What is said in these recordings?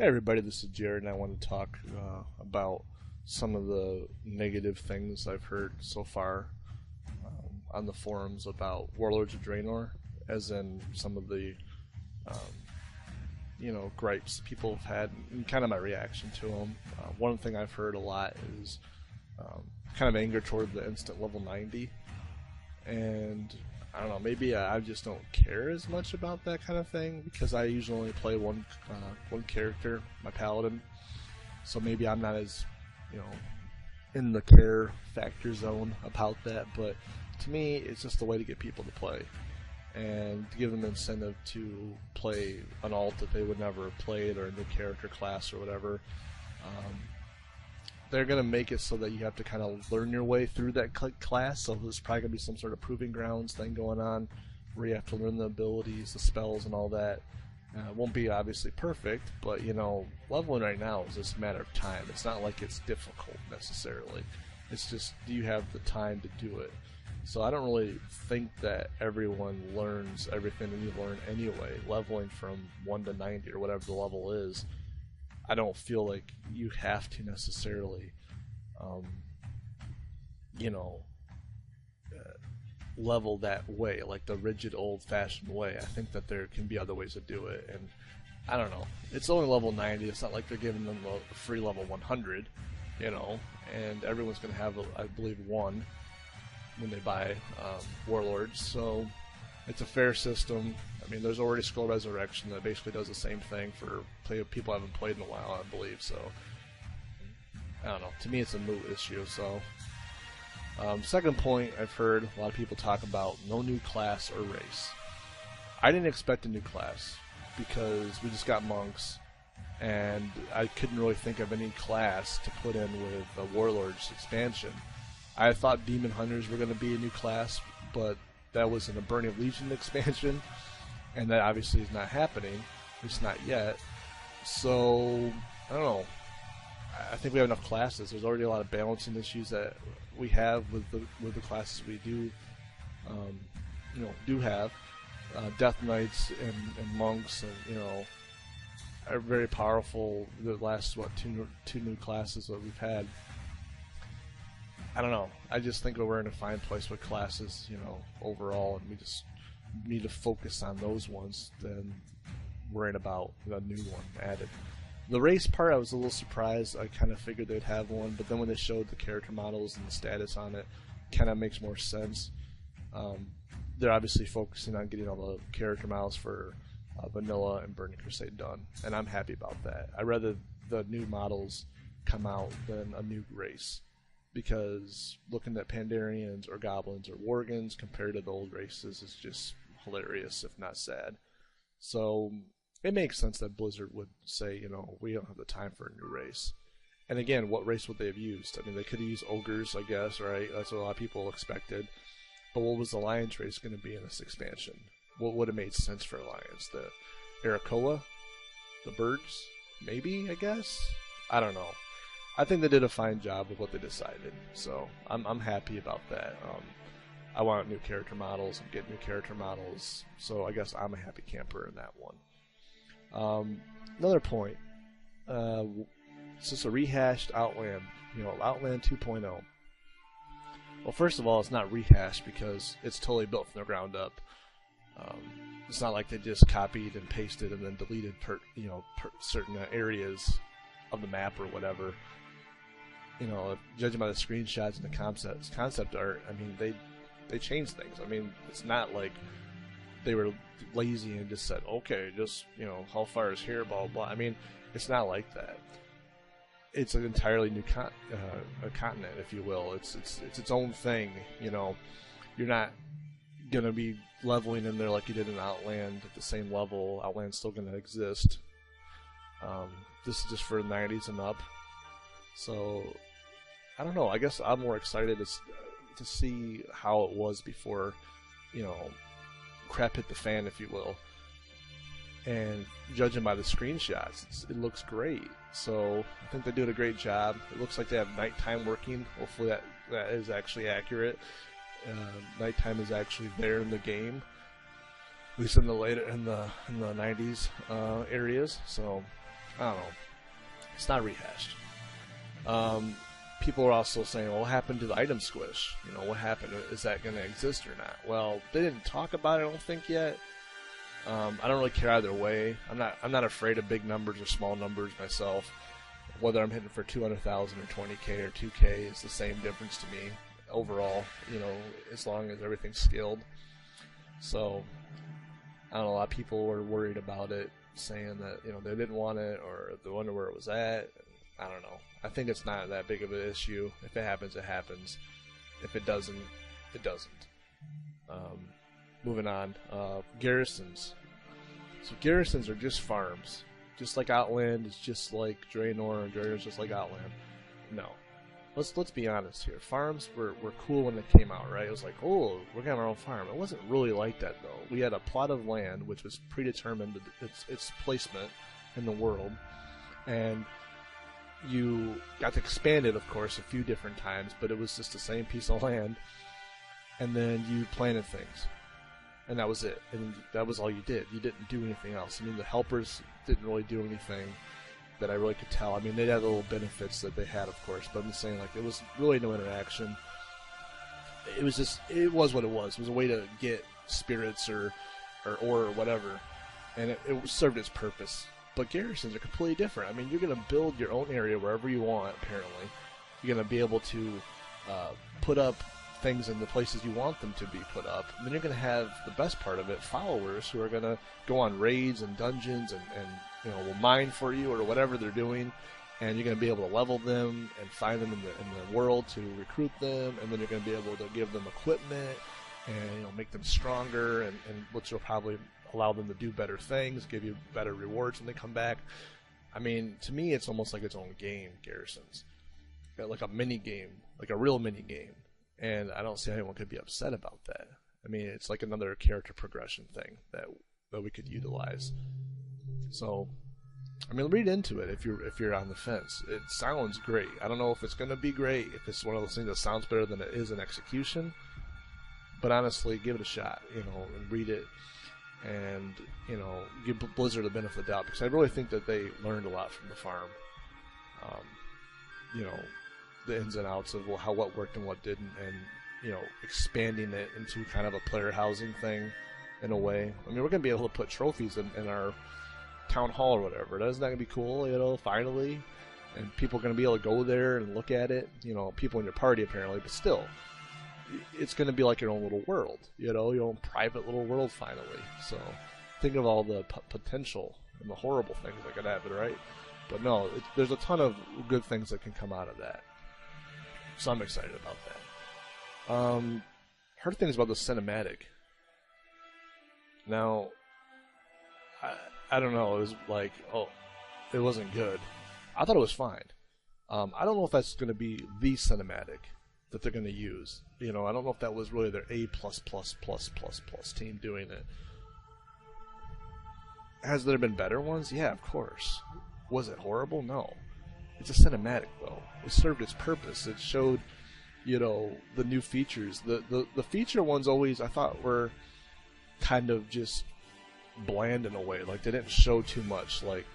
Hey everybody, this is Jared, and I want to talk about some of the negative things I've heard so far on the forums about Warlords of Draenor, as in some of the gripes people have had, and kind of my reaction to them. One thing I've heard a lot is kind of anger toward the instant level 90, and I don't know, maybe I just don't care as much about that kind of thing because I usually only play one character, my paladin. So maybe I'm not as, in the care factor zone about that. But to me, it's just a way to get people to play and to give them incentive to play an alt that they would never have played or a new character class or whatever. They're going to make it so that you have to kind of learn your way through that class, so there's probably going to be some sort of proving grounds thing going on where you have to learn the abilities, the spells, and all that. It won't be obviously perfect, but leveling right now is just a matter of time. It's not like it's difficult necessarily. It's just, do you have the time to do it? So I don't really think that everyone learns everything that you learn anyway. Leveling from 1 to 90 or whatever the level is, I don't feel like you have to necessarily, level that way, like the rigid old-fashioned way. I think that there can be other ways to do it, and I don't know. It's only level 90. It's not like they're giving them a free level 100, and everyone's going to have, I believe, one when they buy Warlords, so it's a fair system. I mean, there's already Scroll Resurrection that basically does the same thing for people who haven't played in a while, I believe. So, I don't know. To me, it's a moot issue. So, second point, I've heard a lot of people talk about no new class or race. I didn't expect a new class because we just got monks, and I couldn't really think of any class to put in with a Warlords expansion. I thought Demon Hunters were going to be a new class, but that was in a Burning of Legion expansion, and that obviously is not happening, at least not yet. So, I don't know. I think we have enough classes. There's already a lot of balancing issues that we have with the classes we do have. Death Knights and monks, and are very powerful. The last two new classes that we've had. I don't know. I just think we're in a fine place with classes, overall, and we just need to focus on those ones than worrying about a new one added. The race part, I was a little surprised. I kind of figured they'd have one, but then when they showed the character models and the status on it, kind of makes more sense. They're obviously focusing on getting all the character models for Vanilla and Burning Crusade done, and I'm happy about that. I'd rather the new models come out than a new race, because looking at Pandarians or Goblins or Worgans compared to the old races is just hilarious, if not sad. So it makes sense that Blizzard would say, we don't have the time for a new race. And again, what race would they have used? I mean, they could have used Ogres, I guess, right? That's what a lot of people expected. But what was the Lions race going to be in this expansion? What would have made sense for Lions? The Arakoa? The Birds? Maybe, I guess? I don't know. I think they did a fine job with what they decided, so I'm happy about that. I want new character models and get new character models, so I guess I'm a happy camper in that one. Another point, it's just a rehashed Outland, Outland 2.0. Well, first of all, it's not rehashed because it's totally built from the ground up. It's not like they just copied and pasted and then deleted certain areas of the map or whatever. Judging by the screenshots and the concept art, I mean, they changed things. I mean, it's not like they were lazy and just said, okay, just, Hellfire is here, blah, blah, blah. I mean, it's not like that. It's an entirely new a continent, if you will. It's its own thing, You're not going to be leveling in there like you did in Outland at the same level. Outland's still going to exist. This is just for 90s and up. So, I don't know. I guess I'm more excited to see how it was before, crap hit the fan, if you will. And judging by the screenshots, it looks great. So, I think they did a great job. It looks like they have nighttime working. Hopefully that is actually accurate. Nighttime is actually there in the game. at least in the 90s areas. So I don't know. It's not rehashed. People are also saying, well, what happened to the item squish? You know, what happened? Is that going to exist or not? Well, they didn't talk about it, I don't think, yet. I don't really care either way. I'm not afraid of big numbers or small numbers myself. Whether I'm hitting for 200,000 or 20K or 2K is the same difference to me overall, you know, as long as everything's skilled. So, I don't know, a lot of people were worried about it, saying that, you know, they didn't want it or they wonder where it was at. I don't know. I think it's not that big of an issue. If it happens, it happens. If it doesn't, it doesn't. Moving on. Garrisons. So garrisons are just farms. Just like Outland is just like Draenor, and Draenor is just like Outland. No. Let's be honest here. Farms were cool when they came out, right? It was like, oh, we're gonna have our own farm. It wasn't really like that, though. We had a plot of land, which was predetermined, its placement in the world, and you got to expand it, of course, a few different times, but it was just the same piece of land, and then you planted things. And that was it. And that was all you did. You didn't do anything else. I mean, the helpers didn't really do anything that I really could tell. I mean, they had little benefits that they had, of course, but I'm just saying, like, it was really no interaction. It was just, it was what it was. It was a way to get spirits or whatever, and it served its purpose. But garrisons are completely different. I mean, you're going to build your own area wherever you want, apparently. You're going to be able to put up things in the places you want them to be put up. And then you're going to have, the best part of it, followers who are going to go on raids and dungeons and you know, will mine for you or whatever they're doing. And you're going to be able to level them and find them in the world to recruit them. And then you're going to be able to give them equipment and, you know, make them stronger, and which will probably allow them to do better things, give you better rewards when they come back. I mean, to me, it's almost like its own game, Garrisons. Like a mini game, like a real mini game. And I don't see how anyone could be upset about that. I mean, it's like another character progression thing that we could utilize. So, I mean, read into it if you're on the fence. It sounds great. I don't know if it's going to be great, if it's one of those things that sounds better than it is in execution. But honestly, give it a shot, you know, and read it. And, you know, give Blizzard the benefit of the doubt, because I really think that they learned a lot from the farm. You know, the ins and outs of what worked and what didn't, and, you know, expanding it into kind of a player housing thing in a way. I mean, we're going to be able to put trophies in our town hall or whatever. Isn't that going to be cool, you know, finally? And people are going to be able to go there and look at it. You know, people in your party apparently, but still, it's going to be like your own little world, you know, your own private little world finally. So think of all the potential and the horrible things that could happen, right? But no, there's a ton of good things that can come out of that. So I'm excited about that. Heard things about the cinematic. Now, I don't know. It was like, oh, it wasn't good. I thought it was fine. I don't know if that's going to be the cinematic that they're going to use. You know, I don't know if that was really their A+++++ team doing it. Has there been better ones? Yeah, of course. Was it horrible? No. It's a cinematic, though. It served its purpose. It showed, you know, the new features. The feature ones always, I thought, were kind of just bland in a way. Like, they didn't show too much. Like,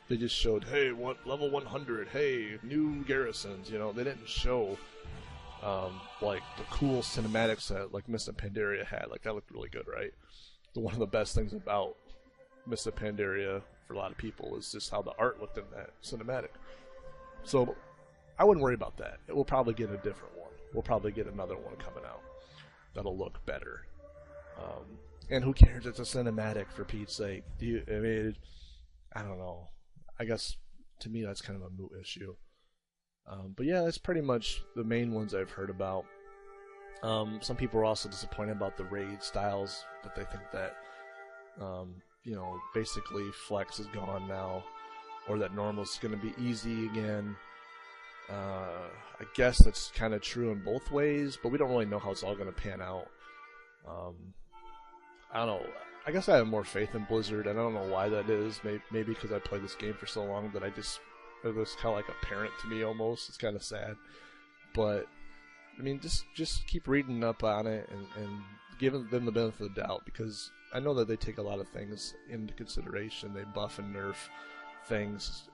they just showed, hey, level 100, hey, new garrisons. You know, they didn't show, like, the cool cinematics that, like, Mists of Pandaria had. Like, that looked really good, right? One of the best things about Mists of Pandaria for a lot of people is just how the art looked in that cinematic. So I wouldn't worry about that. We'll probably get a different one. We'll probably get another one coming out that'll look better. And who cares? It's a cinematic, for Pete's sake. I don't know. I guess to me that's kind of a moot issue. But yeah, that's pretty much the main ones I've heard about. Some people are also disappointed about the raid styles, that they think that you know, basically flex is gone now, or that normal is going to be easy again. I guess that's kind of true in both ways, but we don't really know how it's all going to pan out. I don't know. I guess I have more faith in Blizzard, and I don't know why that is. Maybe because I played this game for so long that it was kind of like a parent to me almost. It's kind of sad. But, I mean, just keep reading up on it and giving them the benefit of the doubt, because I know that they take a lot of things into consideration. They buff and nerf things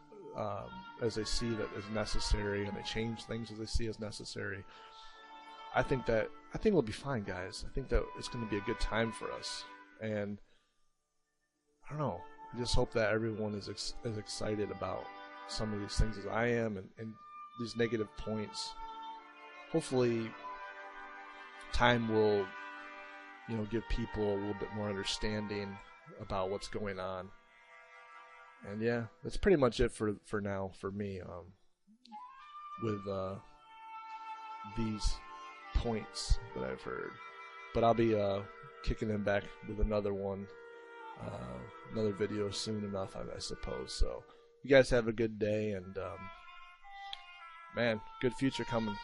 as they see that is necessary, and they change things as they see as necessary. I think we'll be fine, guys. I think that it's going to be a good time for us, and I don't know. I just hope that everyone is as excited about some of these things as I am, and these negative points. Hopefully, time will, give people a little bit more understanding about what's going on. And yeah, that's pretty much it for now for me. With these points that I've heard, but I'll be kicking them back with another one, another video soon enough, I suppose. So you guys have a good day, and man, good future coming.